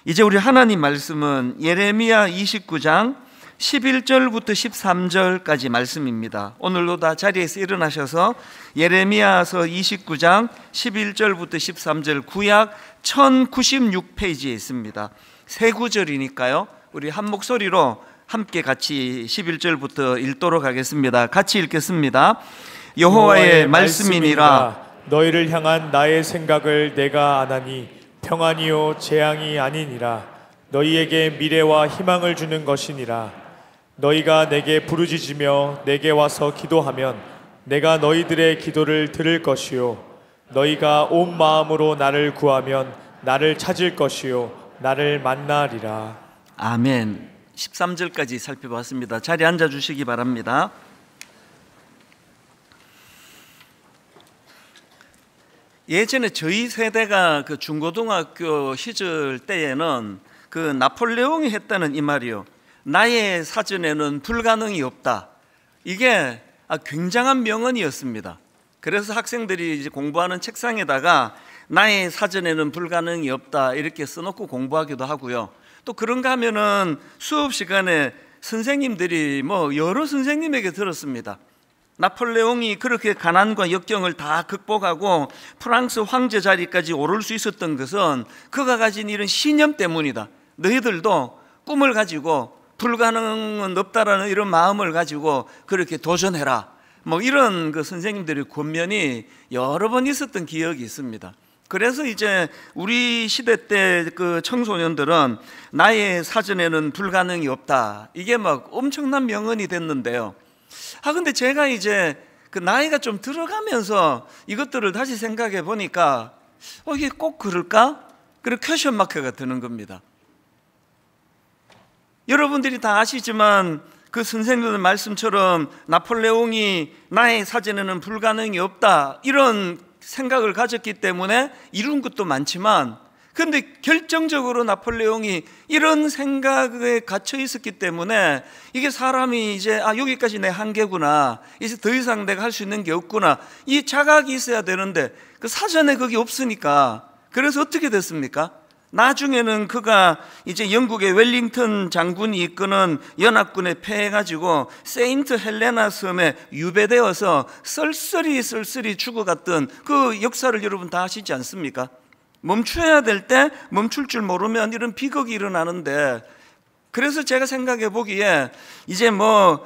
이제 우리 하나님 말씀은 예레미야 29장 11절부터 13절까지 말씀입니다. 오늘도 다 자리에서 일어나셔서 예레미야서 29장 11절부터 13절 구약 1096페이지에 있습니다. 세 구절이니까요, 우리 한 목소리로 함께 같이 11절부터 읽도록 하겠습니다. 같이 읽겠습니다. 여호와의 말씀이니라. 너희를 향한 나의 생각을 내가 아나니 평안이요 재앙이 아니니라. 너희에게 미래와 희망을 주는 것이니라. 너희가 내게 부르짖으며 내게 와서 기도하면 내가 너희들의 기도를 들을 것이요 너희가 온 마음으로 나를 구하면 나를 찾을 것이요 나를 만나리라. 아멘. 13절까지 살펴봤습니다. 자리에 앉아 주시기 바랍니다. 예전에 저희 세대가 그 중고등학교 시절 때에는 그 나폴레옹이 했다는 이 말이요, 나의 사전에는 불가능이 없다. 이게 굉장한 명언이었습니다. 그래서 학생들이 이제 공부하는 책상에다가 나의 사전에는 불가능이 없다 이렇게 써놓고 공부하기도 하고요. 또 그런가 하면은 수업 시간에 선생님들이 여러 선생님에게 들었습니다. 나폴레옹이 그렇게 가난과 역경을 다 극복하고 프랑스 황제 자리까지 오를 수 있었던 것은 그가 가진 이런 신념 때문이다. 너희들도 꿈을 가지고 불가능은 없다라는 이런 마음을 가지고 그렇게 도전해라. 이런 그 선생님들의 권면이 여러 번 있었던 기억이 있습니다. 그래서 이제 우리 시대 때 그 청소년들은 나의 사전에는 불가능이 없다. 이게 엄청난 명언이 됐는데요. 근데 제가 이제 그 나이가 좀 들어가면서 이것들을 다시 생각해 보니까 이게 꼭 그럴까? 그리고 퀘션 마크가 드는 겁니다. 여러분들이 다 아시지만 그 선생님들 말씀처럼 나폴레옹이 나의 사전에는 불가능이 없다 이런 생각을 가졌기 때문에 이룬 것도 많지만, 근데 결정적으로 나폴레옹이 이런 생각에 갇혀 있었기 때문에 이게 사람이 이제 여기까지 내 한계구나, 이제 더 이상 내가 할 수 있는 게 없구나, 이 자각이 있어야 되는데 그 사전에 그게 없으니까, 그래서 어떻게 됐습니까? 나중에는 그가 이제 영국의 웰링턴 장군이 이끄는 연합군에 패해가지고 세인트 헬레나 섬에 유배되어서 쓸쓸히 죽어갔던 그 역사를 여러분 다 아시지 않습니까? 멈춰야 될 때 멈출 줄 모르면 이런 비극이 일어나는데, 그래서 제가 생각해 보기에 이제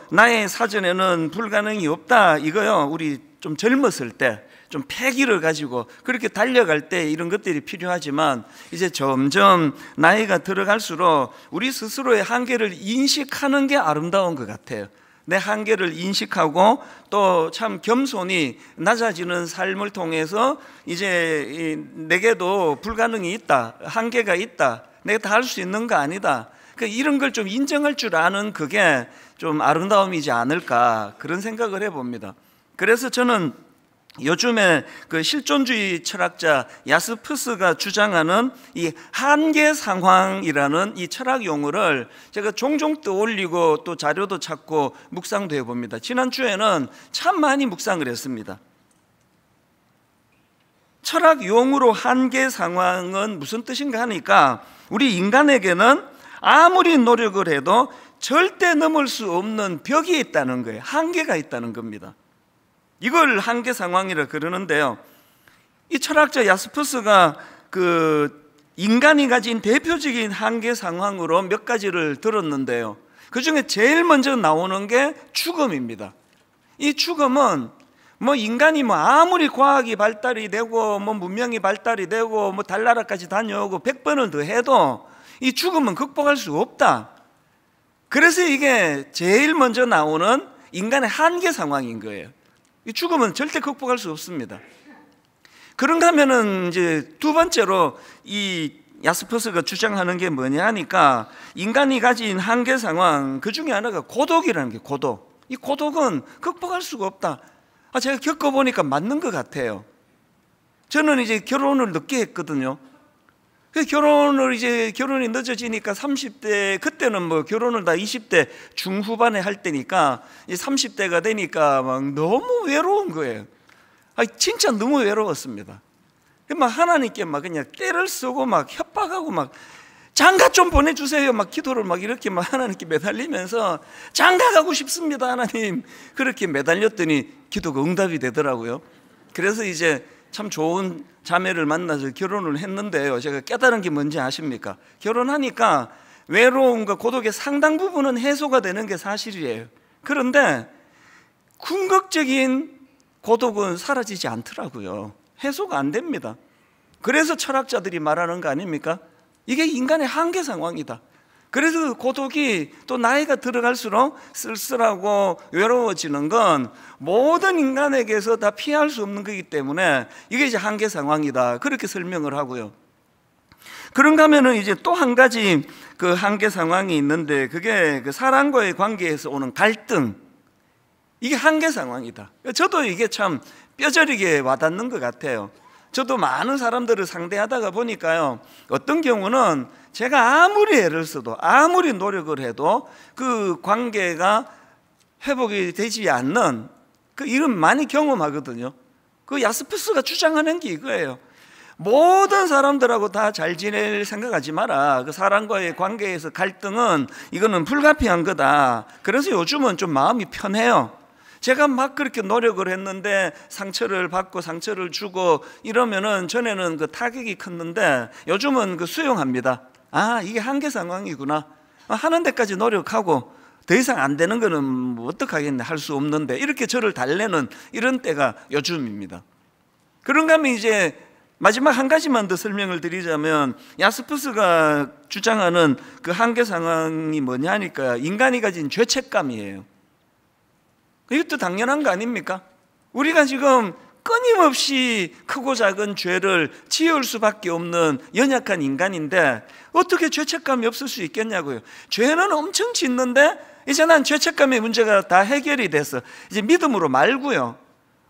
나의 사전에는 불가능이 없다 이거요, 우리 좀 젊었을 때 좀 패기를 가지고 그렇게 달려갈 때 이런 것들이 필요하지만, 이제 점점 나이가 들어갈수록 우리 스스로의 한계를 인식하는 게 아름다운 것 같아요. 내 한계를 인식하고 또 참 겸손히 낮아지는 삶을 통해서 이제 내게도 불가능이 있다, 한계가 있다, 내가 다 할 수 있는 거 아니다, 이런 걸 좀 인정할 줄 아는 그게 좀 아름다움이지 않을까, 그런 생각을 해봅니다. 그래서 저는 요즘에 그 실존주의 철학자 야스퍼스가 주장하는 이 한계 상황이라는 이 철학 용어를 제가 종종 떠올리고 또 자료도 찾고 묵상도 해봅니다. 지난주에는 참 많이 묵상을 했습니다. 철학 용어로 한계 상황은 무슨 뜻인가 하니까, 우리 인간에게는 아무리 노력을 해도 절대 넘을 수 없는 벽이 있다는 거예요. 한계가 있다는 겁니다. 이걸 한계 상황이라 그러는데요, 이 철학자 야스퍼스가 그 인간이 가진 대표적인 한계 상황으로 몇 가지를 들었는데요, 그 중에 제일 먼저 나오는 게 죽음입니다. 이 죽음은 인간이 아무리 과학이 발달이 되고 문명이 발달이 되고 달나라까지 다녀오고 100번을 더 해도 이 죽음은 극복할 수 없다. 그래서 이게 제일 먼저 나오는 인간의 한계 상황인 거예요. 이 죽음은 절대 극복할 수 없습니다. 그런가 하면은 이제 두 번째로 이 야스퍼스가 주장하는 게 뭐냐 하니까, 인간이 가진 한계 상황 그 중에 하나가 고독이라는 게, 고독. 이 고독은 극복할 수가 없다. 제가 겪어보니까 맞는 것 같아요. 저는 이제 결혼을 늦게 했거든요. 결혼이 늦어지니까 30대, 그때는 결혼을 다 20대 중후반에 할 때니까 30대가 되니까 너무 외로운 거예요. 진짜 너무 외로웠습니다. 하나님께 그냥 떼를 쓰고 협박하고 장가 좀 보내주세요. 막 기도를 막 이렇게 막 하나님께 매달리면서 장가 가고 싶습니다, 하나님. 그렇게 매달렸더니 기도가 응답이 되더라고요. 그래서 이제 참 좋은 자매를 만나서 결혼을 했는데요, 제가 깨달은 게 뭔지 아십니까? 결혼하니까 외로움과 고독의 상당 부분은 해소가 되는 게 사실이에요. 그런데 궁극적인 고독은 사라지지 않더라고요. 해소가 안 됩니다. 그래서 철학자들이 말하는 거 아닙니까? 이게 인간의 한계 상황이다. 그래서 고독이 또 나이가 들어갈수록 쓸쓸하고 외로워지는 건 모든 인간에게서 다 피할 수 없는 거기 때문에 이게 이제 한계 상황이다, 그렇게 설명을 하고요. 그런가 하면은 이제 또 한 가지 그 한계 상황이 있는데, 그게 그 사람과의 관계에서 오는 갈등, 이게 한계 상황이다. 저도 이게 참 뼈저리게 와닿는 것 같아요. 저도 많은 사람들을 상대하다가 보니까요, 어떤 경우는 제가 아무리 애를 써도 아무리 노력을 해도 그 관계가 회복이 되지 않는 그 이런 많이 경험하거든요. 그 야스푸스가 주장하는 게 이거예요. 모든 사람들하고 다 잘 지낼 생각하지 마라. 그 사람과의 관계에서 갈등은 이거는 불가피한 거다. 그래서 요즘은 좀 마음이 편해요. 제가 막 그렇게 노력을 했는데 상처를 받고 상처를 주고 이러면은 전에는 그 타격이 컸는데 요즘은 그 수용합니다. 아, 이게 한계 상황이구나. 하는 데까지 노력하고 더 이상 안 되는 거는 뭐 어떡하겠네, 할 수 없는데, 이렇게 저를 달래는 이런 때가 요즘입니다. 그런가 하면 이제 마지막 한 가지만 더 설명을 드리자면, 야스푸스가 주장하는 그 한계 상황이 뭐냐니까 인간이 가진 죄책감이에요. 이것도 당연한 거 아닙니까? 우리가 지금 끊임없이 크고 작은 죄를 지을 수밖에 없는 연약한 인간인데 어떻게 죄책감이 없을 수 있겠냐고요. 죄는 엄청 짓는데 이제 난 죄책감의 문제가 다 해결이 됐어, 이제 믿음으로 말고요.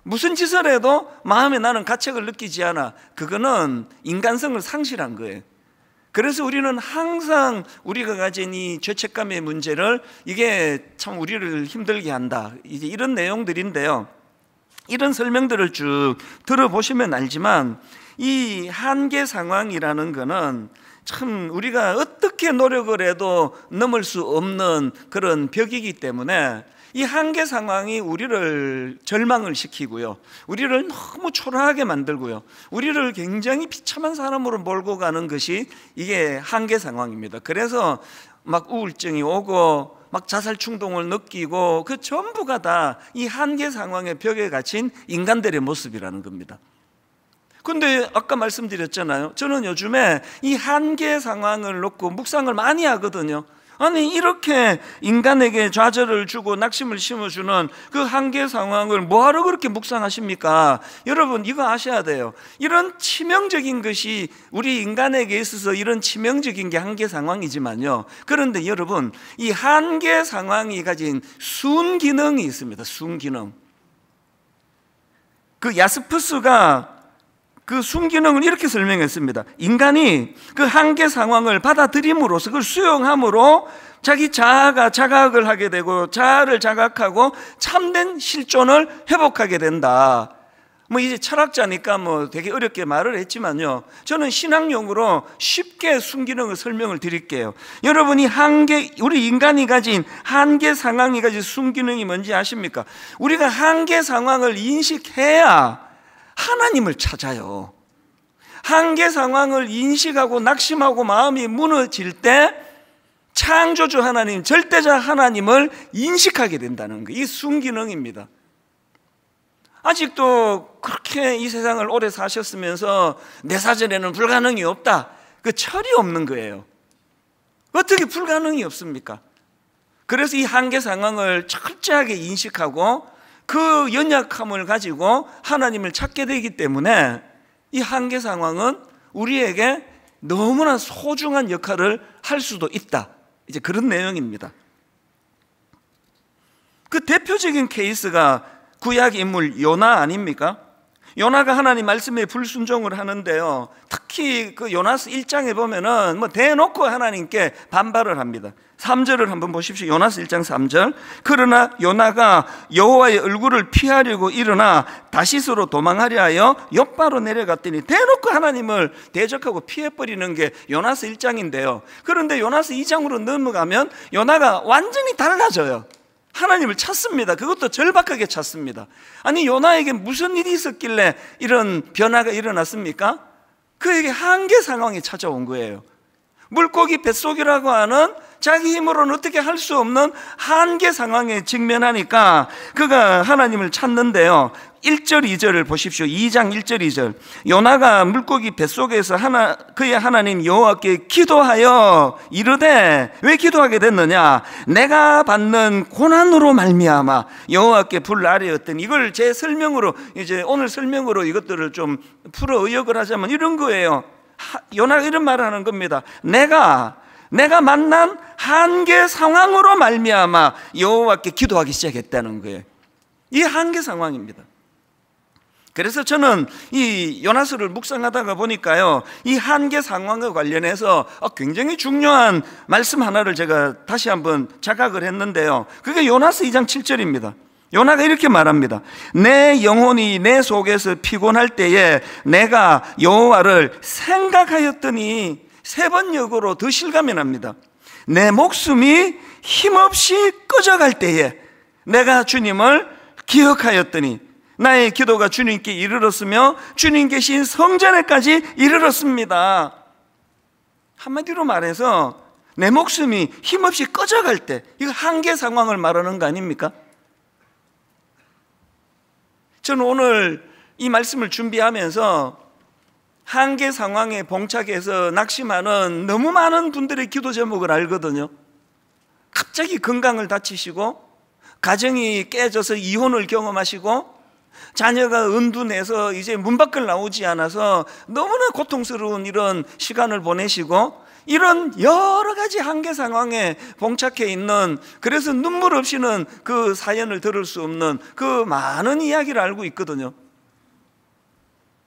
무슨 짓을 해도 마음에 나는 가책을 느끼지 않아. 그거는 인간성을 상실한 거예요. 그래서 우리는 항상 우리가 가진 이 죄책감의 문제를, 이게 참 우리를 힘들게 한다, 이제 이런 내용들인데요. 이런 설명들을 쭉 들어보시면 알지만 이 한계 상황이라는 거는 참 우리가 어떻게 노력을 해도 넘을 수 없는 그런 벽이기 때문에 이 한계 상황이 우리를 절망을 시키고요, 우리를 너무 초라하게 만들고요, 우리를 굉장히 비참한 사람으로 몰고 가는 것이 이게 한계 상황입니다. 그래서 막 우울증이 오고 막 자살 충동을 느끼고 그 전부가 다 이 한계 상황의 벽에 갇힌 인간들의 모습이라는 겁니다. 근데 아까 말씀드렸잖아요, 저는 요즘에 이 한계 상황을 놓고 묵상을 많이 하거든요. 아니, 이렇게 인간에게 좌절을 주고 낙심을 심어주는 그 한계 상황을 뭐하러 그렇게 묵상하십니까? 여러분, 이거 아셔야 돼요. 이런 치명적인 것이 우리 인간에게 있어서 이런 치명적인 게 한계 상황이지만요, 그런데 여러분, 이 한계 상황이 가진 순기능이 있습니다. 순기능. 그 야스푸스가 그 순기능을 이렇게 설명했습니다. 인간이 그 한계 상황을 받아들임으로써, 그걸 수용함으로 자기 자아가 자각을 하게 되고 자아를 자각하고 참된 실존을 회복하게 된다. 뭐 이제 철학자니까 뭐 되게 어렵게 말을 했지만요, 저는 신학용으로 쉽게 순기능을 설명을 드릴게요. 여러분이 우리 인간이 가진 한계 상황이 가진 순기능이 뭔지 아십니까? 우리가 한계 상황을 인식해야 하나님을 찾아요. 한계 상황을 인식하고 낙심하고 마음이 무너질 때 창조주 하나님, 절대자 하나님을 인식하게 된다는 거, 이 순기능입니다. 아직도 그렇게 이 세상을 오래 사셨으면서 내 사전에는 불가능이 없다, 그 철이 없는 거예요. 어떻게 불가능이 없습니까? 그래서 이 한계 상황을 철저하게 인식하고 그 연약함을 가지고 하나님을 찾게 되기 때문에 이 한계 상황은 우리에게 너무나 소중한 역할을 할 수도 있다, 이제 그런 내용입니다. 그 대표적인 케이스가 구약 인물 요나 아닙니까? 요나가 하나님 말씀에 불순종을 하는데요, 특히 그 요나서 1장에 보면은 뭐 대놓고 하나님께 반발을 합니다. 3절을 한번 보십시오. 요나서 1장 3절. 그러나 요나가 여호와의 얼굴을 피하려고 일어나 다시스로 도망하려 하여 욥바로 내려갔더니 대놓고 하나님을 대적하고 피해버리는 게 요나서 1장인데요 그런데 요나서 2장으로 넘어가면 요나가 완전히 달라져요. 하나님을 찾습니다. 그것도 절박하게 찾습니다. 아니, 요나에게 무슨 일이 있었길래 이런 변화가 일어났습니까? 그에게 한계 상황이 찾아온 거예요. 물고기 뱃속이라고 하는 자기 힘으로는 어떻게 할 수 없는 한계 상황에 직면하니까 그가 하나님을 찾는데요, 1절 2절을 보십시오. 2장 1절 2절. 요나가 물고기 뱃속에서 그의 하나님 여호와께 기도하여 이르되, 왜 기도하게 됐느냐? 내가 받는 고난으로 말미암아 여호와께 불 아뢰었더니, 이걸 제 설명으로, 이제 오늘 설명으로 이것들을 좀 풀어 의역을 하자면 이런 거예요. 요나가 이런 말을 하는 겁니다. 내가 만난 한계 상황으로 말미암아 여호와께 기도하기 시작했다는 거예요. 이 한계 상황입니다. 그래서 저는 이 요나서를 묵상하다가 보니까요, 이 한계 상황과 관련해서 굉장히 중요한 말씀 하나를 제가 다시 한번 자각을 했는데요, 그게 요나서 2장 7절입니다. 요나가 이렇게 말합니다. 내 영혼이 내 속에서 피곤할 때에 내가 여호와를 생각하였더니, 세 번 역으로 더 실감이 납니다. 내 목숨이 힘없이 꺼져갈 때에 내가 주님을 기억하였더니 나의 기도가 주님께 이르렀으며 주님 계신 성전에까지 이르렀습니다. 한마디로 말해서 내 목숨이 힘없이 꺼져갈 때, 이거 한계 상황을 말하는 거 아닙니까? 저는 오늘 이 말씀을 준비하면서 한계 상황에 봉착해서 낙심하는 너무 많은 분들의 기도 제목을 알거든요. 갑자기 건강을 다치시고, 가정이 깨져서 이혼을 경험하시고, 자녀가 은둔해서 이제 문 밖을 나오지 않아서 너무나 고통스러운 이런 시간을 보내시고, 이런 여러 가지 한계 상황에 봉착해 있는, 그래서 눈물 없이는 그 사연을 들을 수 없는 그 많은 이야기를 알고 있거든요.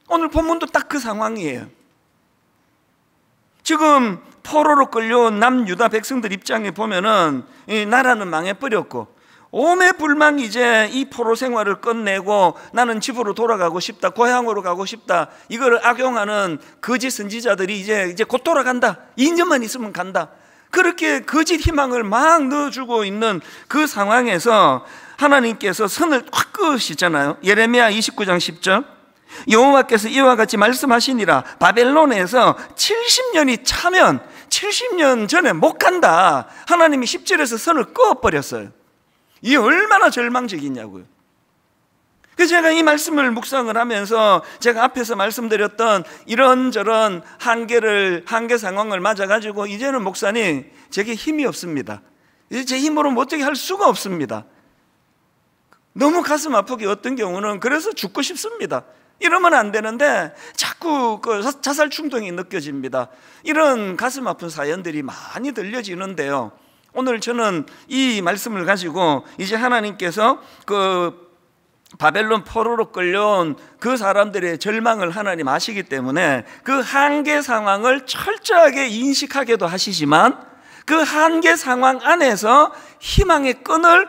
오늘 본문도 딱 그 상황이에요. 지금 포로로 끌려온 남유다 백성들 입장에 보면은 이 나라는 망해버렸고, 오매불망 이제 이 포로 생활을 끝내고 나는 집으로 돌아가고 싶다, 고향으로 가고 싶다, 이걸 악용하는 거짓 선지자들이 이제 곧 돌아간다, 2년만 있으면 간다, 그렇게 거짓 희망을 막 넣어주고 있는 그 상황에서 하나님께서 선을 확 그으시잖아요. 예레미야 29장 10절. 여호와께서 이와 같이 말씀하시니라. 바벨론에서 70년이 차면 70년 전에 못 간다. 하나님이 10절에서 선을 그어버렸어요. 이게 얼마나 절망적이냐고요. 그래서 제가 이 말씀을 묵상을 하면서 제가 앞에서 말씀드렸던 이런저런 한계 상황을 맞아가지고, 이제는 목사님 제게 힘이 없습니다. 이제 제 힘으로는 어떻게 할 수가 없습니다. 너무 가슴 아프게 어떤 경우는 그래서 죽고 싶습니다. 이러면 안 되는데 자꾸 그 자살 충동이 느껴집니다. 이런 가슴 아픈 사연들이 많이 들려지는데요, 오늘 저는 이 말씀을 가지고 이제 하나님께서 그 바벨론 포로로 끌려온 그 사람들의 절망을 하나님 아시기 때문에 그 한계 상황을 철저하게 인식하게도 하시지만, 그 한계 상황 안에서 희망의 끈을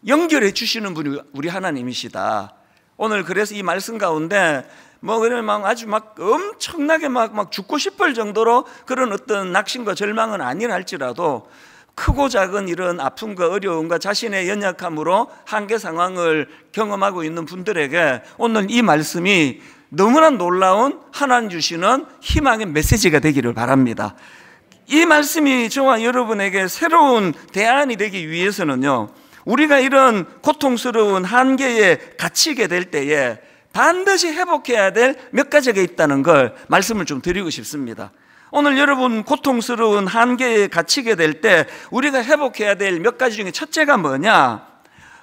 연결해 주시는 분이 우리 하나님이시다. 오늘 그래서 이 말씀 가운데 그러면 아주 엄청나게 죽고 싶을 정도로 그런 어떤 낙심과 절망은 아니랄지라도, 크고 작은 이런 아픔과 어려움과 자신의 연약함으로 한계 상황을 경험하고 있는 분들에게 오늘 이 말씀이 너무나 놀라운 하나님 주시는 희망의 메시지가 되기를 바랍니다. 이 말씀이 저와 여러분에게 새로운 대안이 되기 위해서는요, 우리가 이런 고통스러운 한계에 갇히게 될 때에 반드시 회복해야 될 몇 가지가 있다는 걸 말씀을 좀 드리고 싶습니다. 오늘 여러분 고통스러운 한계에 갇히게 될 때 우리가 회복해야 될 몇 가지 중에 첫째가 뭐냐?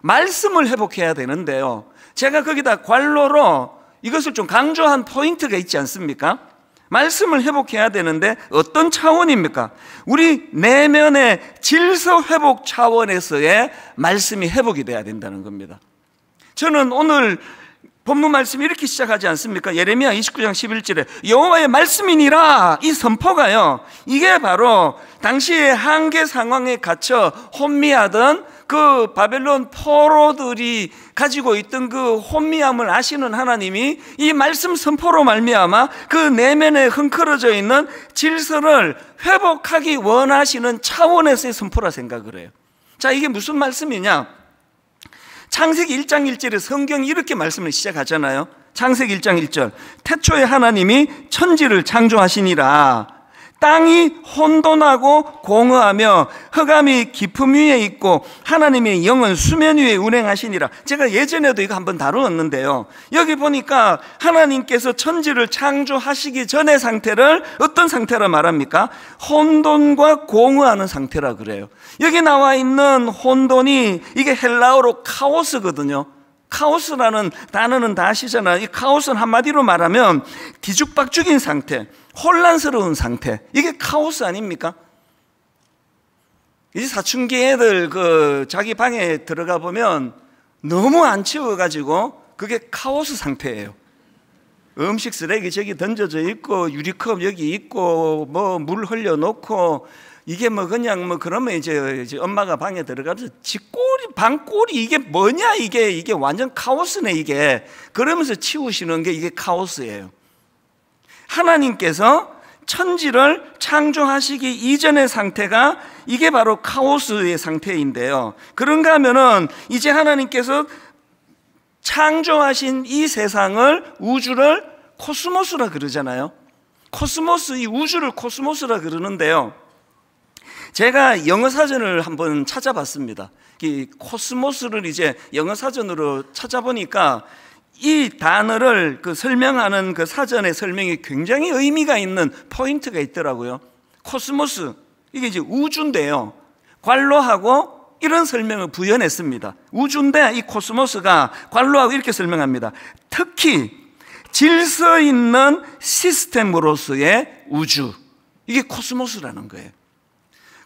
말씀을 회복해야 되는데요, 제가 거기다 관로로 이것을 좀 강조한 포인트가 있지 않습니까? 말씀을 회복해야 되는데 어떤 차원입니까? 우리 내면의 질서 회복 차원에서의 말씀이 회복이 돼야 된다는 겁니다. 저는 오늘 본문 말씀이 이렇게 시작하지 않습니까? 예레미야 29장 11절에 여호와의 말씀이니라, 이 선포가요, 이게 바로 당시의 한계 상황에 갇혀 혼미하던 그 바벨론 포로들이 가지고 있던 그 혼미함을 아시는 하나님이 이 말씀 선포로 말미암아 그 내면에 흥크러져 있는 질서를 회복하기 원하시는 차원에서의 선포라 생각을 해요. 자, 이게 무슨 말씀이냐? 창세기 1장 1절에 성경이 이렇게 말씀을 시작하잖아요. 창세기 1장 1절, 태초에 하나님이 천지를 창조하시니라. 땅이 혼돈하고 공허하며 흑암이 깊음 위에 있고 하나님의 영은 수면 위에 운행하시니라. 제가 예전에도 이거 한번 다루었는데요, 여기 보니까 하나님께서 천지를 창조하시기 전의 상태를 어떤 상태라 말합니까? 혼돈과 공허하는 상태라 그래요. 여기 나와 있는 혼돈이 이게 헬라어로 카오스거든요. 카오스라는 단어는 다 아시잖아요. 이 카오스는 한마디로 말하면 뒤죽박죽인 상태, 혼란스러운 상태, 이게 카오스 아닙니까? 이제 사춘기 애들 그 자기 방에 들어가 보면 너무 안 치워가지고 그게 카오스 상태예요. 음식 쓰레기 저기 던져져 있고 유리컵 여기 있고 뭐 물 흘려놓고 이게 뭐 그냥 뭐 그러면 이제 엄마가 방에 들어가서 쥐꼬리 방꼬리 이게 뭐냐, 이게 완전 카오스네 이게, 그러면서 치우시는 게 이게 카오스예요. 하나님께서 천지를 창조하시기 이전의 상태가 이게 바로 카오스의 상태인데요, 그런가 하면은 이제 하나님께서 창조하신 이 세상을, 우주를 코스모스라 그러잖아요. 코스모스, 이 우주를 코스모스라 그러는데요, 제가 영어 사전을 한번 찾아봤습니다. 이 코스모스를 이제 영어 사전으로 찾아보니까 이 단어를 그 설명하는 그 사전의 설명이 굉장히 의미가 있는 포인트가 있더라고요. 코스모스, 이게 이제 우주인데요, 관로하고 이런 설명을 부연했습니다. 우주인데 이 코스모스가 관로하고 이렇게 설명합니다. 특히 질서 있는 시스템으로서의 우주, 이게 코스모스라는 거예요.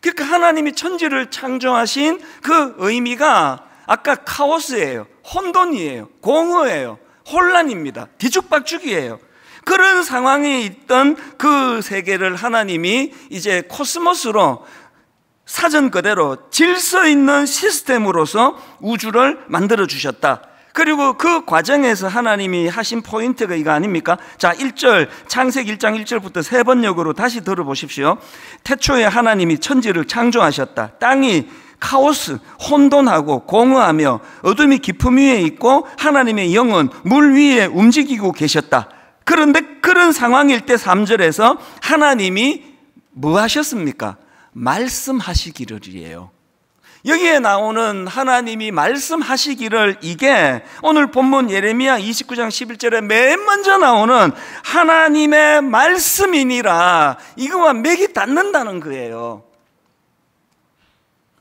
그러니까 하나님이 천지를 창조하신 그 의미가 아까 카오스예요, 혼돈이에요, 공허예요, 혼란입니다, 뒤죽박죽이에요. 그런 상황에 있던 그 세계를 하나님이 이제 코스모스로 사전 그대로 질서 있는 시스템으로서 우주를 만들어 주셨다. 그리고 그 과정에서 하나님이 하신 포인트가 이거 아닙니까? 자, 1절, 창세기 1장 1절부터 세 번역으로 다시 들어보십시오. 태초에 하나님이 천지를 창조하셨다. 땅이 카오스, 혼돈하고 공허하며 어둠이 깊음 위에 있고 하나님의 영은 물 위에 움직이고 계셨다. 그런데 그런 상황일 때 3절에서 하나님이 뭐 하셨습니까? 말씀하시기를이에요. 여기에 나오는 하나님이 말씀하시기를, 이게 오늘 본문 예레미야 29장 11절에 맨 먼저 나오는 하나님의 말씀이니라, 이거와 맥이 닿는다는 거예요.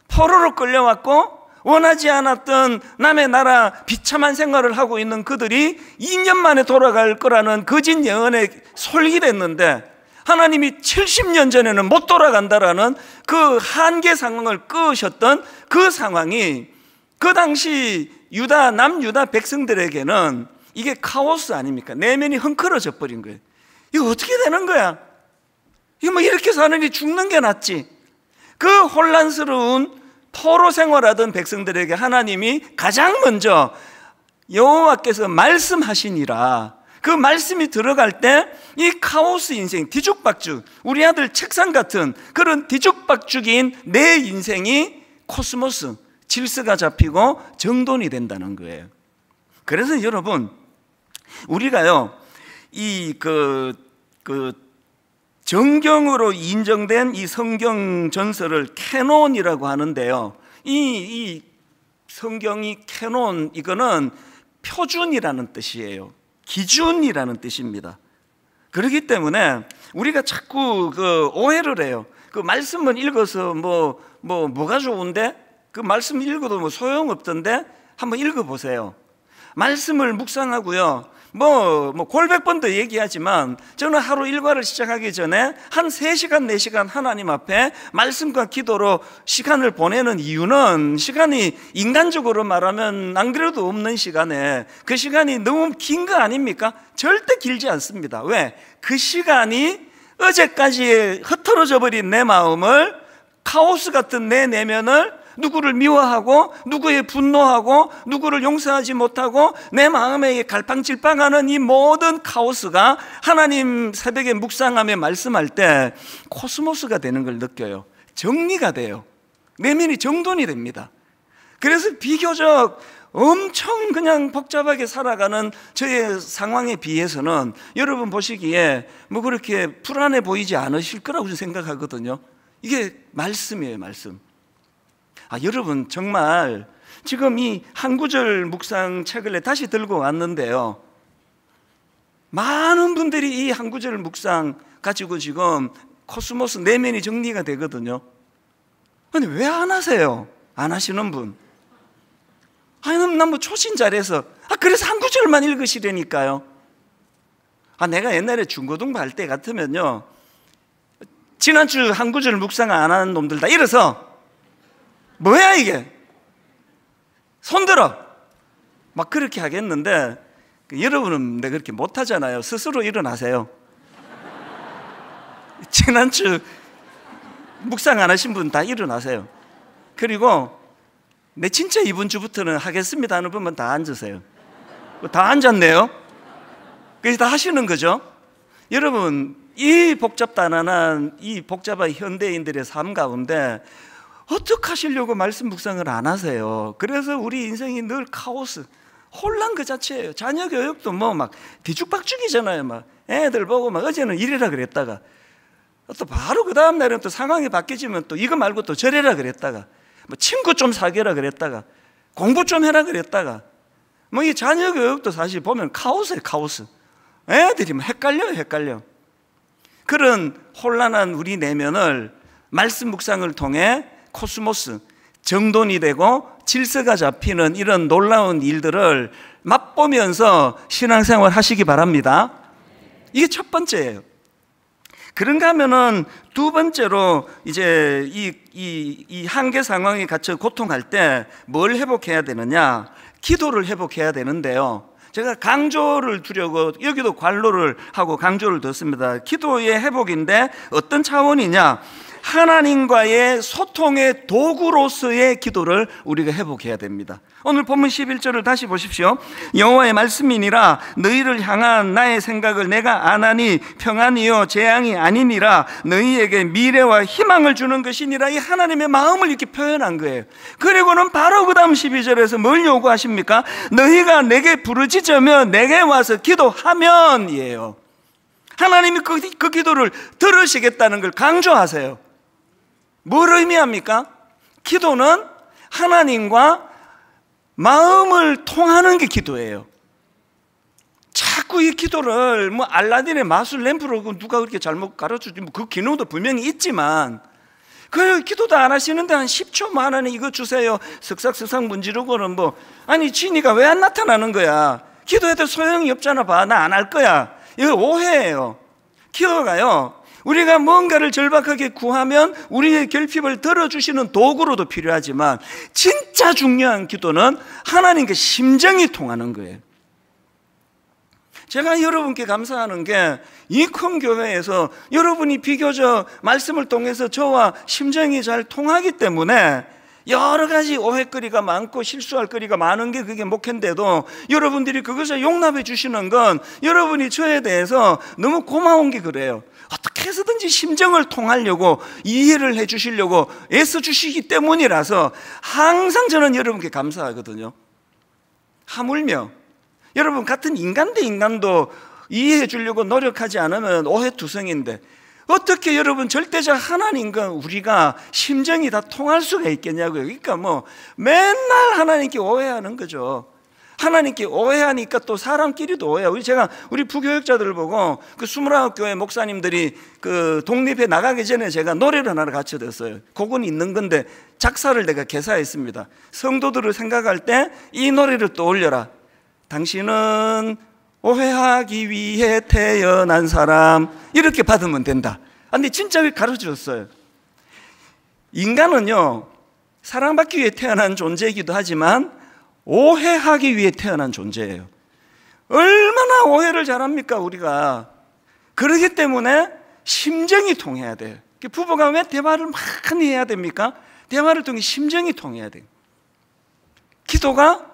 포로로 끌려왔고 원하지 않았던 남의 나라 비참한 생활을 하고 있는 그들이 2년 만에 돌아갈 거라는 거짓 예언에 솔깃했는데 하나님이 70년 전에는 못 돌아간다라는 그 한계 상황을 끄셨던 그 상황이 그 당시 유다, 남유다 백성들에게는 이게 카오스 아닙니까? 내면이 헝클어져 버린 거예요. 이거 어떻게 되는 거야? 이거 뭐 이렇게 사느니 죽는 게 낫지. 그 혼란스러운 포로 생활하던 백성들에게 하나님이 가장 먼저 여호와께서 말씀하시니라, 그 말씀이 들어갈 때 이 카오스 인생, 뒤죽박죽, 우리 아들 책상 같은 그런 뒤죽박죽인 내 인생이 코스모스, 질서가 잡히고 정돈이 된다는 거예요. 그래서 여러분, 우리가요 이 정경으로 인정된 이 성경 전설을 캐논이라고 하는데요, 이 성경이 캐논, 이거는 표준이라는 뜻이에요. 기준이라는 뜻입니다. 그렇기 때문에 우리가 자꾸 그 오해를 해요. 그 말씀은 읽어서 뭐가 좋은데 그 말씀 읽어도 뭐 소용없던데 한번 읽어보세요. 말씀을 묵상하고요, 골백 번 더 얘기하지만 저는 하루 일과를 시작하기 전에 한 3시간, 4시간 하나님 앞에 말씀과 기도로 시간을 보내는 이유는 시간이 인간적으로 말하면 안 그래도 없는 시간에 그 시간이 너무 긴 거 아닙니까? 절대 길지 않습니다. 왜? 그 시간이 어제까지 흩어져 버린 내 마음을 카오스 같은 내 내면을 누구를 미워하고 누구에 분노하고 누구를 용서하지 못하고 내 마음에 갈팡질팡하는 이 모든 카오스가 하나님 새벽에 묵상하며 말씀할 때 코스모스가 되는 걸 느껴요. 정리가 돼요. 내면이 정돈이 됩니다. 그래서 비교적 엄청 그냥 복잡하게 살아가는 저의 상황에 비해서는 여러분 보시기에 그렇게 불안해 보이지 않으실 거라고 생각하거든요. 이게 말씀이에요, 말씀. 여러분 정말 지금 이 한 구절 묵상 책을 다시 들고 왔는데요, 많은 분들이 이 한 구절 묵상 가지고 지금 코스모스 내면이 정리가 되거든요. 근데 왜 안 하세요? 안 하시는 분. 난 초신자라서 그래서 한 구절만 읽으시려니까요. 내가 옛날에 중고등부 할 때 같으면요, 지난주 한 구절 묵상 안 하는 놈들 다 일어서 뭐야 이게? 손들어! 막 그렇게 하겠는데 여러분은 내가 그렇게 못하잖아요. 스스로 일어나세요. 지난주 묵상 안 하신 분 다 일어나세요. 그리고 진짜 이번 주부터는 하겠습니다 하는 분만 다 앉으세요. 다 앉았네요. 그래서 다 하시는 거죠. 여러분 이 복잡다난한 이 복잡한 현대인들의 삶 가운데 어떻게 하시려고 말씀 묵상을 안 하세요? 그래서 우리 인생이 늘 카오스, 혼란 그 자체예요. 자녀 교육도 막 뒤죽박죽이잖아요. 막 애들 보고 어제는 이래라 그랬다가 또 바로 그 다음 날은 또 상황이 바뀌지면 또 이거 말고 또 저래라 그랬다가 친구 좀 사귀라 그랬다가 공부 좀 해라 그랬다가 이 자녀 교육도 사실 보면 카오스예요, 카오스. 애들이 헷갈려. 그런 혼란한 우리 내면을 말씀 묵상을 통해 코스모스, 정돈이 되고 질서가 잡히는 이런 놀라운 일들을 맛보면서 신앙생활 하시기 바랍니다. 이게 첫 번째예요. 그런가 하면은 두 번째로 이제 이 한계 상황에 갇혀 고통할 때 뭘 회복해야 되느냐? 기도를 회복해야 되는데요. 제가 강조를 두려고 여기도 관로를 하고 강조를 뒀습니다. 기도의 회복인데 어떤 차원이냐? 하나님과의 소통의 도구로서의 기도를 우리가 회복해야 됩니다. 오늘 본문 11절을 다시 보십시오. 여호와의 말씀이니라 너희를 향한 나의 생각을 내가 아나니 평안이요 재앙이 아니니라 너희에게 미래와 희망을 주는 것이니라. 이 하나님의 마음을 이렇게 표현한 거예요. 그리고는 바로 그 다음 12절에서 뭘 요구하십니까? 너희가 내게 부르짖으며 내게 와서 기도하면이에요. 하나님이 그 기도를 들으시겠다는 걸 강조하세요. 뭘 의미합니까? 기도는 하나님과 마음을 통하는 게 기도예요. 자꾸 이 기도를 알라딘의 마술 램프로 누가 그렇게 잘못 가르쳐주지 그 기능도 분명히 있지만 그 기도도 안 하시는데 한 10초 하나님 이거 주세요 슥싹슥싹 문지르고는 지니가 왜 안 나타나는 거야? 기도해도 소용이 없잖아. 봐, 나 안 할 거야. 이거 오해예요. 기도가요, 우리가 뭔가를 절박하게 구하면 우리의 결핍을 들어주시는 도구로도 필요하지만 진짜 중요한 기도는 하나님께 심정이 통하는 거예요. 제가 여러분께 감사하는 게 이 큰 교회에서 여러분이 비교적 말씀을 통해서 저와 심정이 잘 통하기 때문에 여러 가지 오해거리가 많고 실수할 거리가 많은 게 그게 목회인데도 여러분들이 그것을 용납해 주시는 건 여러분이 저에 대해서 너무 고마운 게 그래요. 어떻게 해서든지 심정을 통하려고 이해를 해 주시려고 애써 주시기 때문이라서 항상 저는 여러분께 감사하거든요. 하물며 여러분 같은 인간 대 인간도 이해해 주려고 노력하지 않으면 오해투성인데 어떻게 여러분 절대적 하나님과 우리가 심정이 다 통할 수가 있겠냐고요. 그러니까 맨날 하나님께 오해하는 거죠. 하나님께 오해하니까 또 사람끼리도 오해하고. 우리 부교육자들을 보고 그 29교회 목사님들이 그 독립해 나가기 전에 제가 노래를 하나를 같이 들었어요. 곡은 있는 건데 작사를 내가 개사했습니다. 성도들을 생각할 때 이 노래를 떠올려라. 당신은 오해하기 위해 태어난 사람, 이렇게 받으면 된다. 근데 진짜 가르쳐줬어요. 인간은요, 사랑받기 위해 태어난 존재이기도 하지만 오해하기 위해 태어난 존재예요. 얼마나 오해를 잘합니까, 우리가. 그렇기 때문에 심정이 통해야 돼요. 부부가 왜 대화를 많이 해야 됩니까? 대화를 통해 심정이 통해야 돼요. 기도가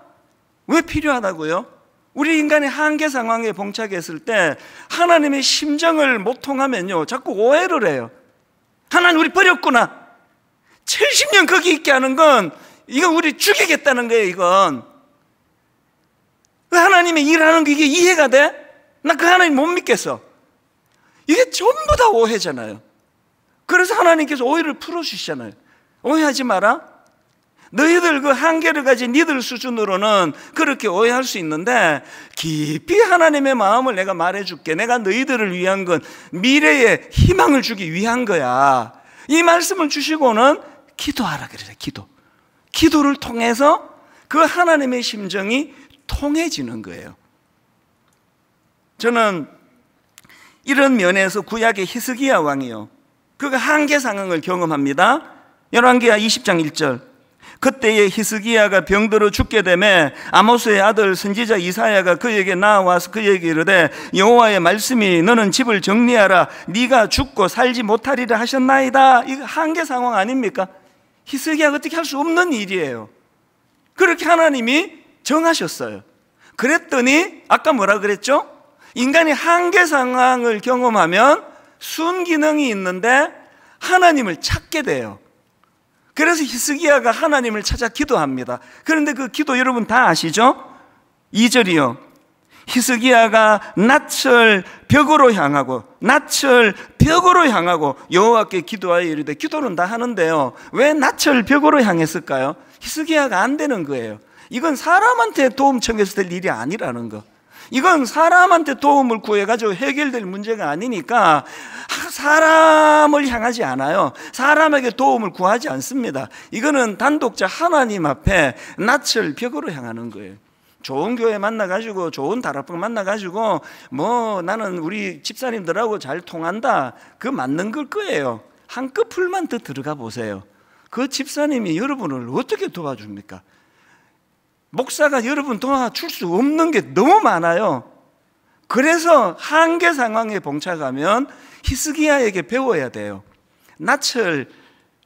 왜 필요하다고요? 우리 인간의 한계 상황에 봉착했을 때 하나님의 심정을 못 통하면요, 자꾸 오해를 해요. 하나님 우리 버렸구나. 70년 거기 있게 하는 건 이건 우리 죽이겠다는 거예요. 이건 하나님의 일하는 게 이게 이해가 돼? 나 그 하나님 못 믿겠어. 이게 전부 다 오해잖아요. 그래서 하나님께서 오해를 풀어주시잖아요. 오해하지 마라. 너희들 그 한계를 가진 니들 수준으로는 그렇게 오해할 수 있는데 깊이 하나님의 마음을 내가 말해줄게. 내가 너희들을 위한 건 미래에 희망을 주기 위한 거야. 이 말씀을 주시고는 기도하라 그래요. 기도를 통해서 그 하나님의 심정이 통해지는 거예요. 저는 이런 면에서 구약의 히스기야 왕이요, 그가 한계 상황을 경험합니다. 열왕기하 20장 1절. 그때에 히스기야가 병들어 죽게 되매 아모스의 아들 선지자 이사야가 그에게 나와서 그에게 이르되 여호와의 말씀이 너는 집을 정리하라. 네가 죽고 살지 못하리라 하셨나이다. 이거 한계 상황 아닙니까? 히스기야가 어떻게 할 수 없는 일이에요. 그렇게 하나님이 정하셨어요. 그랬더니 아까 뭐라 그랬죠? 인간이 한계 상황을 경험하면 순기능이 있는데 하나님을 찾게 돼요. 그래서 히스기야가 하나님을 찾아 기도합니다. 그런데 그 기도 여러분 다 아시죠? 2절이요. 히스기야가 낯을 벽으로 향하고 여호와께 기도하여 이르되, 기도는 다 하는데요, 왜 낯을 벽으로 향했을까요? 히스기야가 안 되는 거예요. 이건 사람한테 도움 청해서 될 일이 아니라는 거. 이건 사람한테 도움을 구해가지고 해결될 문제가 아니니까 사람을 향하지 않아요. 사람에게 도움을 구하지 않습니다. 이거는 단독자 하나님 앞에 낯을 벽으로 향하는 거예요. 좋은 교회 만나가지고 좋은 다락방 만나가지고 뭐 나는 우리 집사님들하고 잘 통한다, 그 맞는 걸 거예요. 한꺼풀만 더 들어가 보세요. 그 집사님이 여러분을 어떻게 도와줍니까? 목사가 여러분 도와줄 수 없는 게 너무 많아요. 그래서 한계 상황에 봉착하면 히스기야에게 배워야 돼요. 낯을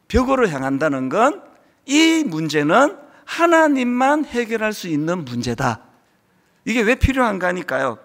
벽으로 향한다는 건 이 문제는 하나님만 해결할 수 있는 문제다. 이게 왜 필요한가 하니까요,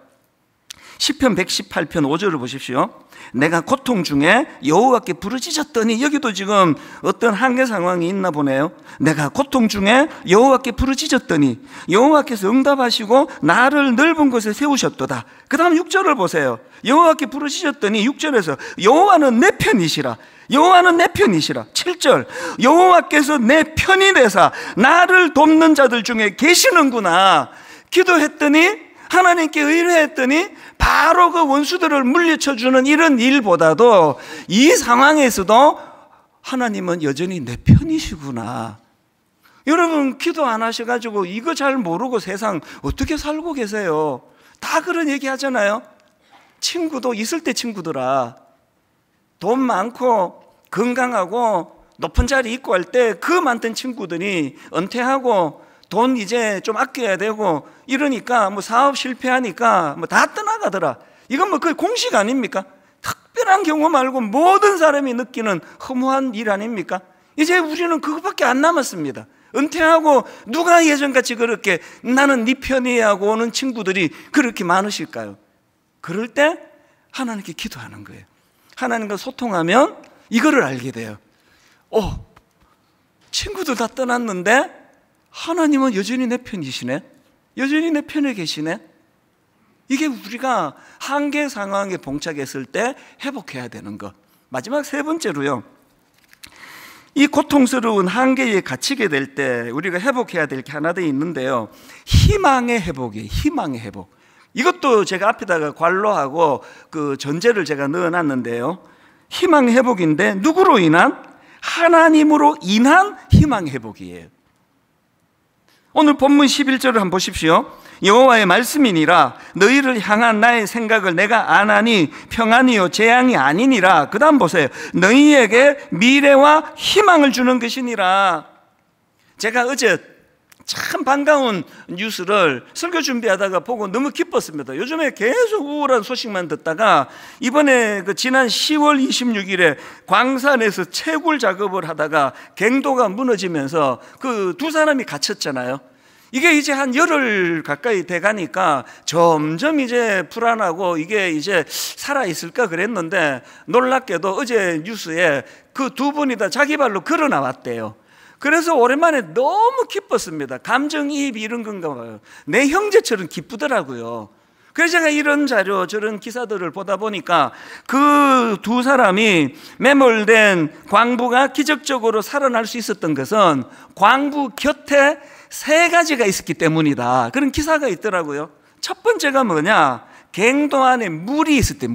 시편 118편 5절을 보십시오. 내가 고통 중에 여호와께 부르짖었더니, 여기도 지금 어떤 한계 상황이 있나 보네요. 내가 고통 중에 여호와께 부르짖었더니 여호와께서 응답하시고 나를 넓은 곳에 세우셨도다. 그 다음 6절을 보세요. 여호와께 부르짖었더니 6절에서 여호와는 내 편이시라. 7절 여호와께서 내 편이 되사 나를 돕는 자들 중에 계시는구나. 기도했더니, 하나님께 의뢰했더니 바로 그 원수들을 물리쳐주는 이런 일보다도 이 상황에서도 하나님은 여전히 내 편이시구나. 여러분 기도 안 하셔가지고 이거 잘 모르고 세상 어떻게 살고 계세요? 다 그런 얘기 하잖아요. 친구도 있을 때 친구들아, 돈 많고 건강하고 높은 자리 있고 할 때 그 많던 친구들이 은퇴하고 돈 이제 좀 아껴야 되고 이러니까 뭐 사업 실패하니까 뭐 다 떠나가더라. 이건 뭐 거의 공식 아닙니까? 특별한 경우 말고 모든 사람이 느끼는 허무한 일 아닙니까? 이제 우리는 그것밖에 안 남았습니다. 은퇴하고 누가 예전같이 그렇게 나는 네 편이야 하고 오는 친구들이 그렇게 많으실까요? 그럴 때 하나님께 기도하는 거예요. 하나님과 소통하면 이거를 알게 돼요. 친구들 다 떠났는데 하나님은 여전히 내 편이시네. 여전히 내 편에 계시네. 이게 우리가 한계 상황에 봉착했을 때 회복해야 되는 것. 마지막 세 번째로요, 이 고통스러운 한계에 갇히게 될 때 우리가 회복해야 될 게 하나 더 있는데요, 희망의 회복이에요. 희망의 회복. 이것도 제가 앞에다가 괄호하고 그 전제를 제가 넣어놨는데요, 희망 회복인데 누구로 인한? 하나님으로 인한 희망 회복이에요. 오늘 본문 11절을 한번 보십시오. 여호와의 말씀이니라 너희를 향한 나의 생각을 내가 아나니 평안이요 재앙이 아니니라. 그 다음 보세요. 너희에게 미래와 희망을 주는 것이니라. 제가 어제 참 반가운 뉴스를 설교 준비하다가 보고 너무 기뻤습니다. 요즘에 계속 우울한 소식만 듣다가 이번에 지난 10월 26일에 광산에서 채굴 작업을 하다가 갱도가 무너지면서 그 두 사람이 갇혔잖아요. 이게 이제 한 열흘 가까이 돼 가니까 점점 이제 불안하고 이게 이제 살아있을까 그랬는데 놀랍게도 어제 뉴스에 그 두 분이 다 자기 발로 걸어 나왔대요. 그래서 오랜만에 너무 기뻤습니다. 감정이입이 이런 건가 봐요. 내 형제처럼 기쁘더라고요. 그래서 제가 이런 자료 저런 기사들을 보다 보니까 그 두 사람이 매몰된 광부가 기적적으로 살아날 수 있었던 것은 광부 곁에 3가지가 있었기 때문이다. 그런 기사가 있더라고요. 첫 번째가 뭐냐, 갱도 안에 물이 있을 때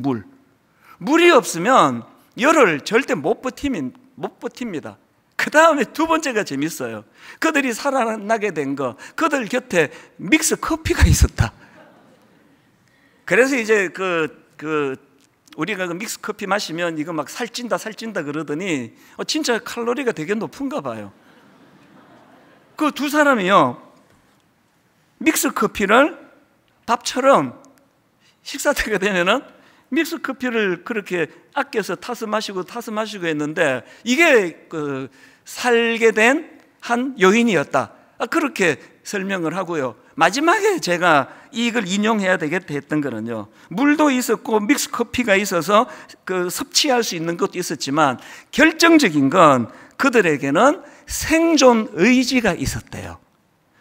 물이 없으면 열을 절대 못 버팁니다. 그 다음에 두 번째가 재밌어요. 그들이 살아나게 된 거, 그들 곁에 믹스 커피가 있었다. 그래서 이제 우리가 그 믹스 커피 마시면 이거 막 살찐다 그러더니 진짜 칼로리가 되게 높은가 봐요. 그 두 사람이요, 믹스 커피를 밥처럼 식사 때가 되면은 믹스 커피를 그렇게 아껴서 타서 마시고 했는데 이게 살게 된 한 요인이었다. 그렇게 설명을 하고요. 마지막에 제가 이걸 인용해야 되겠다 했던 거는요, 물도 있었고 믹스 커피가 있어서 섭취할 수 있는 것도 있었지만 결정적인 건 그들에게는 생존 의지가 있었대요.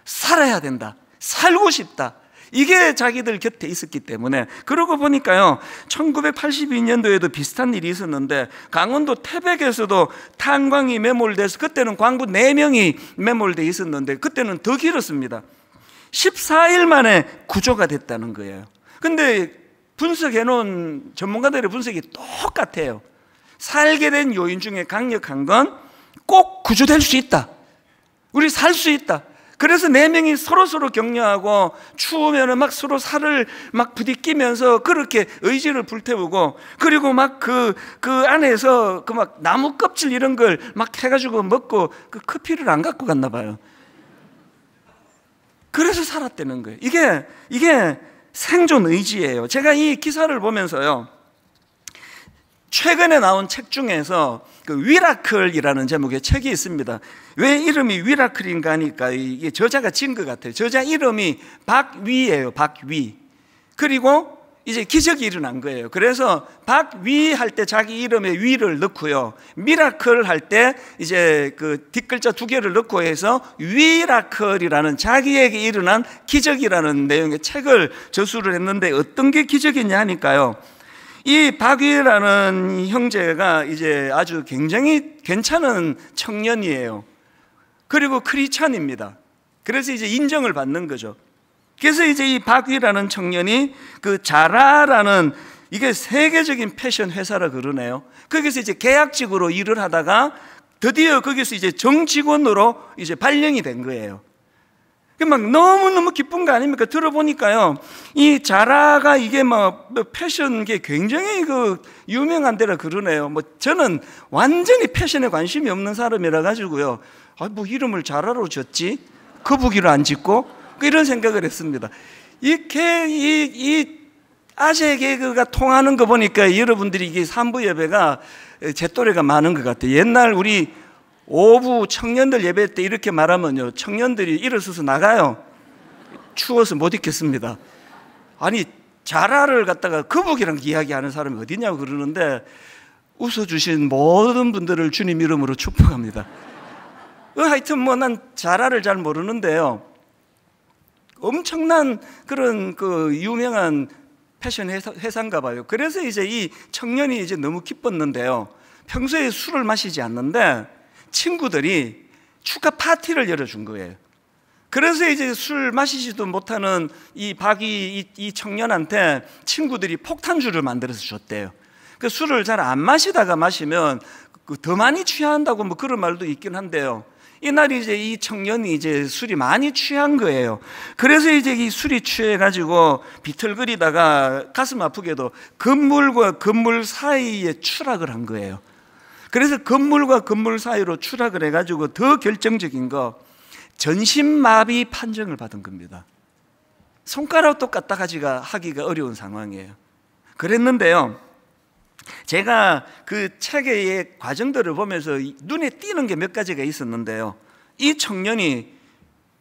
살아야 된다, 살고 싶다, 이게 자기들 곁에 있었기 때문에. 그러고 보니까요, 1982년도에도 비슷한 일이 있었는데 강원도 태백에서도 탄광이 매몰돼서 그때는 광부 4명이 매몰돼 있었는데 그때는 더 길었습니다. 14일 만에 구조가 됐다는 거예요. 근데 분석해놓은 전문가들의 분석이 똑같아요. 살게 된 요인 중에 강력한 건 꼭 구조될 수 있다, 우리 살 수 있다. 그래서 4명이 서로 격려하고 추우면은 막 서로 살을 막 부딪히면서 그렇게 의지를 불태우고, 그리고 막 그 안에서 그 막 나무 껍질 이런 걸 막 해가지고 먹고 그 커피를 안 갖고 갔나 봐요. 그래서 살았다는 거예요. 이게 생존 의지예요. 제가 이 기사를 보면서요, 최근에 나온 책 중에서 위라클이라는 제목의 책이 있습니다. 왜 이름이 위라클인가 하니까 이게 저자가 지은 것 같아요. 저자 이름이 박위예요. 박위. 그리고 이제 기적이 일어난 거예요. 그래서 박위 할 때 자기 이름에 위를 넣고요, 미라클 할 때 이제 그 뒷글자 2개를 넣고 해서 위라클이라는 자기에게 일어난 기적이라는 내용의 책을 저술을 했는데 어떤 게 기적이냐 하니까요, 이 박위라는 형제가 이제 아주 굉장히 괜찮은 청년이에요. 그리고 크리스찬입니다. 그래서 이제 인정을 받는 거죠. 그래서 이제 이 박위라는 청년이 그 자라라는 이게 세계적인 패션 회사라 그러네요. 거기서 이제 계약직으로 일을 하다가 드디어 거기서 이제 정직원으로 이제 발령이 된 거예요. 막 너무너무 기쁜 거 아닙니까? 들어보니까요, 이 자라가 이게 패션계 굉장히 유명한 데라 그러네요. 저는 완전히 패션에 관심이 없는 사람이라 가지고요, 이름을 자라로 졌지? 거북이로 안 짓고? 이런 생각을 했습니다. 이 아재 개그가 통하는 거 보니까 여러분들이 이게 산부 예배가 제 또래가 많은 것 같아요. 옛날 우리 오후 청년들 예배 때 이렇게 말하면요, 청년들이 일어서서 나가요. 추워서 못 있겠습니다. 아니, 자라를 갖다가 거북이랑 이야기하는 사람이 어디냐고 그러는데 웃어주신 모든 분들을 주님 이름으로 축복합니다. 하여튼 난 자라를 잘 모르는데요, 엄청난 그런 유명한 패션 회사인가 봐요. 그래서 이제 이 청년이 이제 너무 기뻤는데요, 평소에 술을 마시지 않는데 친구들이 축하 파티를 열어준 거예요. 그래서 이제 술 마시지도 못하는 이 이 청년한테 친구들이 폭탄주를 만들어서 줬대요. 그 술을 잘 안 마시다가 마시면 더 많이 취한다고 그런 말도 있긴 한데요, 이날 이제 이 청년이 이제 술이 많이 취한 거예요. 그래서 이제 이 술이 취해가지고 비틀거리다가 가슴 아프게도 건물과 건물 사이에 추락을 한 거예요. 그래서 건물과 건물 사이로 추락을 해가지고 더 결정적인 거, 전신마비 판정을 받은 겁니다. 손가락도 까딱하기가 하기가 어려운 상황이에요. 그랬는데요, 제가 그 책의 과정들을 보면서 눈에 띄는 게 몇 가지가 있었는데요, 이 청년이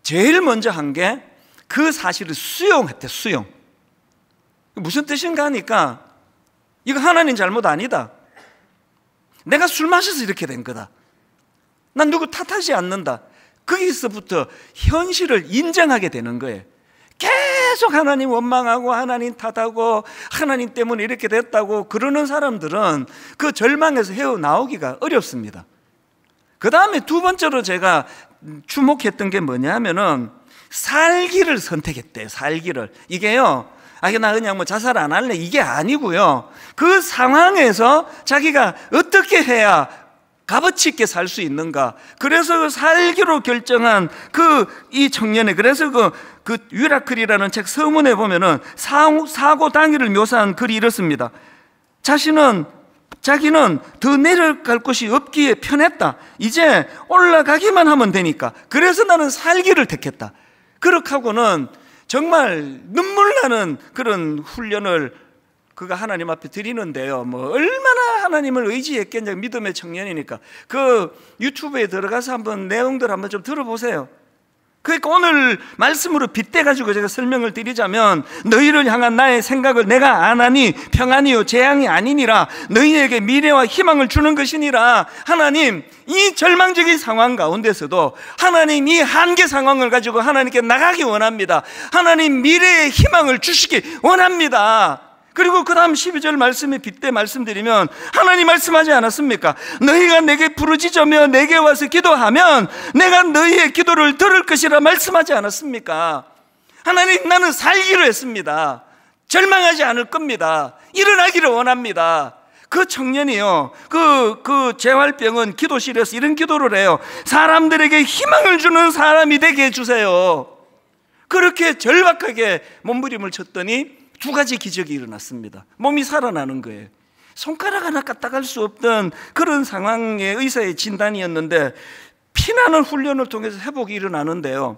제일 먼저 한 게 그 사실을 수용했대. 수용. 무슨 뜻인가 하니까, 이거 하나님 잘못 아니다. 내가 술 마셔서 이렇게 된 거다. 난 누구 탓하지 않는다. 거기서부터 현실을 인정하게 되는 거예요. 계속 하나님 원망하고 하나님 탓하고 하나님 때문에 이렇게 됐다고 그러는 사람들은 그 절망에서 헤어나오기가 어렵습니다. 그 다음에 두 번째로 제가 주목했던 게 뭐냐면은 살기를 선택했대요. 살기를. 이게요, 나 그냥 뭐 자살 안 할래, 이게 아니고요, 그 상황에서 자기가 어떻게 해야 값어치 있게 살 수 있는가, 그래서 살기로 결정한 이 청년의, 그래서 그 위라클이라는 책 서문에 보면은 사고 당일을 묘사한 글이 이렇습니다. 자기는 더 내려갈 곳이 없기에 편했다. 이제 올라가기만 하면 되니까. 그래서 나는 살기를 택했다. 그렇게 하고는 정말 눈물 나는 그런 훈련을 그가 하나님 앞에 드리는데요, 뭐 얼마나 하나님을 의지했겠냐. 믿음의 청년이니까. 그 유튜브에 들어가서 한번 내용들 한번 좀 들어보세요. 그러니까 오늘 말씀으로 빗대가지고 제가 설명을 드리자면, 너희를 향한 나의 생각을 내가 안 하니 평안이요 재앙이 아니니라. 너희에게 미래와 희망을 주는 것이니라. 하나님, 이 절망적인 상황 가운데서도 하나님 이 한계 상황을 가지고 하나님께 나가기 원합니다. 하나님 미래의 희망을 주시기 원합니다. 그리고 그 다음 12절 말씀에 빗대 말씀드리면, 하나님 말씀하지 않았습니까? 너희가 내게 부르짖으며 내게 와서 기도하면 내가 너희의 기도를 들을 것이라 말씀하지 않았습니까? 하나님, 나는 살기로 했습니다. 절망하지 않을 겁니다. 일어나기를 원합니다. 그 청년이요, 그 재활병원 기도실에서 이런 기도를 해요. 사람들에게 희망을 주는 사람이 되게 해주세요. 그렇게 절박하게 몸부림을 쳤더니 두 가지 기적이 일어났습니다. 몸이 살아나는 거예요. 손가락 하나 까딱할 수 없던 그런 상황의 의사의 진단이었는데, 피나는 훈련을 통해서 회복이 일어나는데요,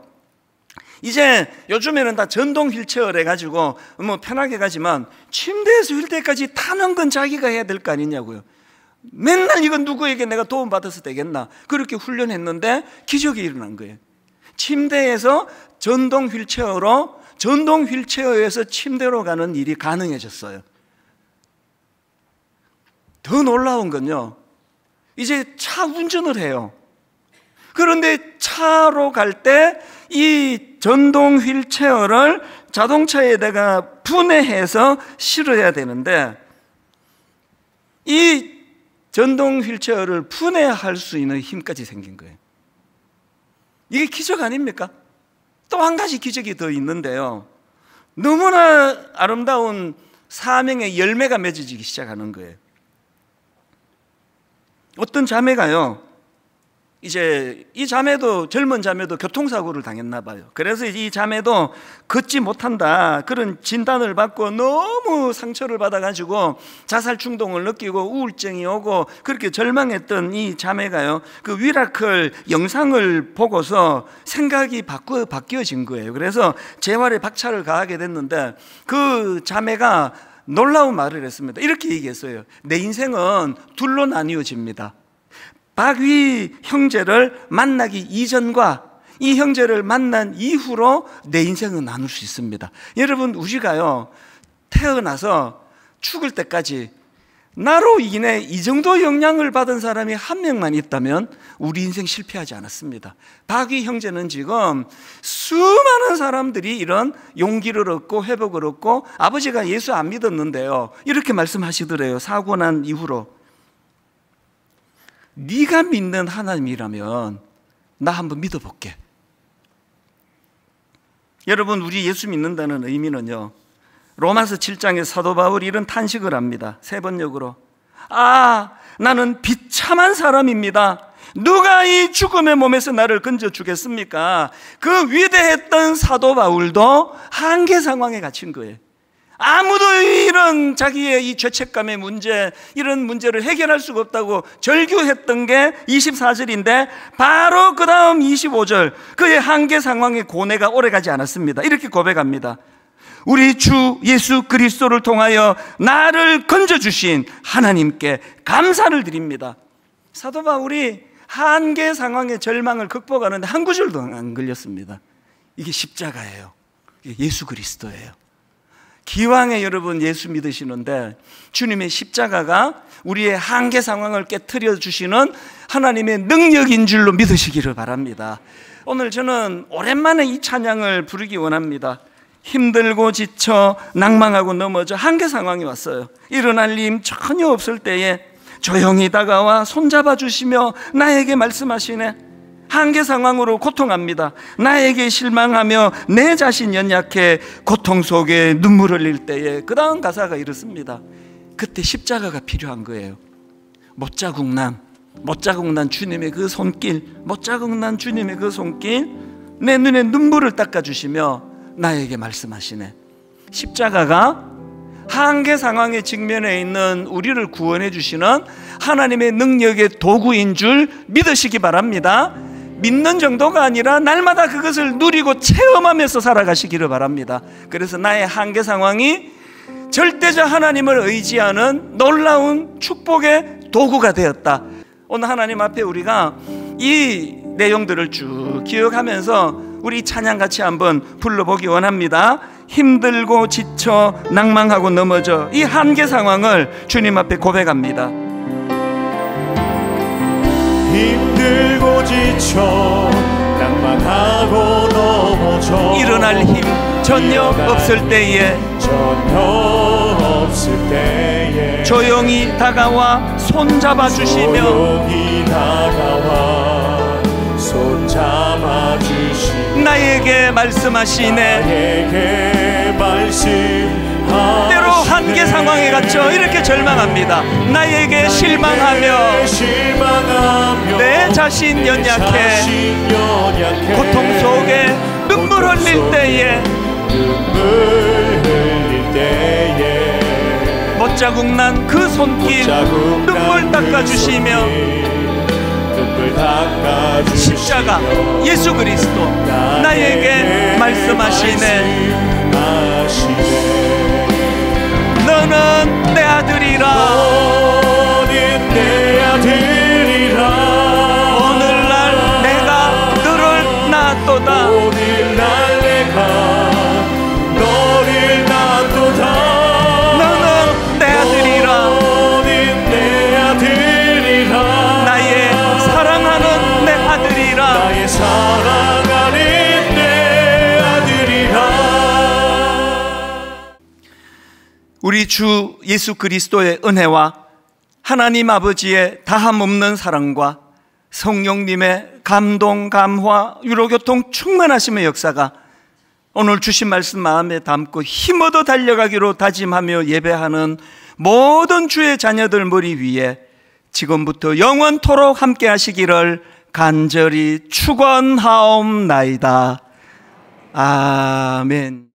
이제 요즘에는 다 전동 휠체어를 해가지고 뭐 편하게 가지만 침대에서 휠 때까지 타는 건 자기가 해야 될 거 아니냐고요. 맨날 이건 누구에게 내가 도움받아서 되겠나. 그렇게 훈련했는데 기적이 일어난 거예요. 침대에서 전동 휠체어에서 침대로 가는 일이 가능해졌어요. 더 놀라운 건요, 이제 차 운전을 해요. 그런데 차로 갈 때 이 전동 휠체어를 자동차에다가 분해해서 실어야 되는데, 이 전동 휠체어를 분해할 수 있는 힘까지 생긴 거예요. 이게 기적 아닙니까? 또 한 가지 기적이 더 있는데요, 너무나 아름다운 사명의 열매가 맺어지기 시작하는 거예요. 어떤 자매가요, 이제 이 자매도, 젊은 자매도 교통사고를 당했나 봐요. 그래서 이 자매도 걷지 못한다 그런 진단을 받고 너무 상처를 받아가지고 자살 충동을 느끼고 우울증이 오고 그렇게 절망했던 이 자매가요, 그 위라클 영상을 보고서 생각이 바뀌어진 거예요. 그래서 재활에 박차를 가하게 됐는데, 그 자매가 놀라운 말을 했습니다. 이렇게 얘기했어요. 내 인생은 둘로 나뉘어집니다. 박위 형제를 만나기 이전과 이 형제를 만난 이후로 내 인생은 나눌 수 있습니다. 여러분, 우리가요, 태어나서 죽을 때까지 나로 인해 이 정도 영향을 받은 사람이 한 명만 있다면 우리 인생 실패하지 않았습니다. 박위 형제는 지금 수많은 사람들이 이런 용기를 얻고 회복을 얻고, 아버지가 예수 안 믿었는데요, 이렇게 말씀하시더래요. 사고 난 이후로. 네가 믿는 하나님이라면 나 한번 믿어볼게. 여러분, 우리 예수 믿는다는 의미는요, 로마서 7장에 사도 바울이 이런 탄식을 합니다. 세 번역으로. 나는 비참한 사람입니다. 누가 이 죽음의 몸에서 나를 건져주겠습니까? 그 위대했던 사도 바울도 한계 상황에 갇힌 거예요. 아무도 이런 자기의 이 죄책감의 문제, 이런 문제를 해결할 수가 없다고 절규했던 게 24절인데 바로 그 다음 25절, 그의 한계 상황의 고뇌가 오래가지 않았습니다. 이렇게 고백합니다. 우리 주 예수 그리스도를 통하여 나를 건져주신 하나님께 감사를 드립니다. 사도 바울이 한계 상황의 절망을 극복하는데 한 구절도 안 걸렸습니다. 이게 십자가예요. 이게 예수 그리스도예요. 기왕에 여러분 예수 믿으시는데 주님의 십자가가 우리의 한계 상황을 깨트려 주시는 하나님의 능력인 줄로 믿으시기를 바랍니다. 오늘 저는 오랜만에 이 찬양을 부르기 원합니다. 힘들고 지쳐 낭망하고 넘어져 한계 상황이 왔어요. 일어날 힘 전혀 없을 때에 조용히 다가와 손잡아 주시며 나에게 말씀하시네. 한계 상황으로 고통합니다. 나에게 실망하며 내 자신 연약해 고통 속에 눈물을 흘릴 때에 그 다음 가사가 이렇습니다. 그때 십자가가 필요한 거예요. 못자국난 주님의 그 손길, 못자국난 주님의 그 손길, 내 눈에 눈물을 닦아주시며 나에게 말씀하시네. 십자가가 한계 상황에 직면해 있는 우리를 구원해 주시는 하나님의 능력의 도구인 줄 믿으시기 바랍니다. 믿는 정도가 아니라 날마다 그것을 누리고 체험하면서 살아가시기를 바랍니다. 그래서 나의 한계 상황이 절대적 하나님을 의지하는 놀라운 축복의 도구가 되었다. 오늘 하나님 앞에 우리가 이 내용들을 쭉 기억하면서 우리 찬양 같이 한번 불러보기 원합니다. 힘들고 지쳐 낭망하고 넘어져 이 한계 상황을 주님 앞에 고백합니다. 힘들고 지쳐 낭망하고 넘어져 일어날 힘 전혀 없을 때에 조용히 다가와 손잡아 주시며 나에게 말씀하시네. 때로 한계 상황에 갇혀 이렇게 절망합니다. 나에게 실망하며 내 자신 연약해 고통 속에 눈물 흘릴 때에 못자국난 그 손길 눈물 닦아주시며 십자가 예수 그리스도 나에게 말씀하시네. 너는 내 아들이라 오늘날 내가 너를 낳았도다. 너는 내 아들이라 나의 사랑하는 내 아들이라 우리 주 예수 그리스도의 은혜와 하나님 아버지의 다함없는 사랑과 성령님의 감동, 감화, 위로교통 충만하심의 역사가 오늘 주신 말씀 마음에 담고 힘어도 달려가기로 다짐하며 예배하는 모든 주의 자녀들 머리 위에 지금부터 영원토록 함께 하시기를 간절히 축원하옵나이다. 아멘.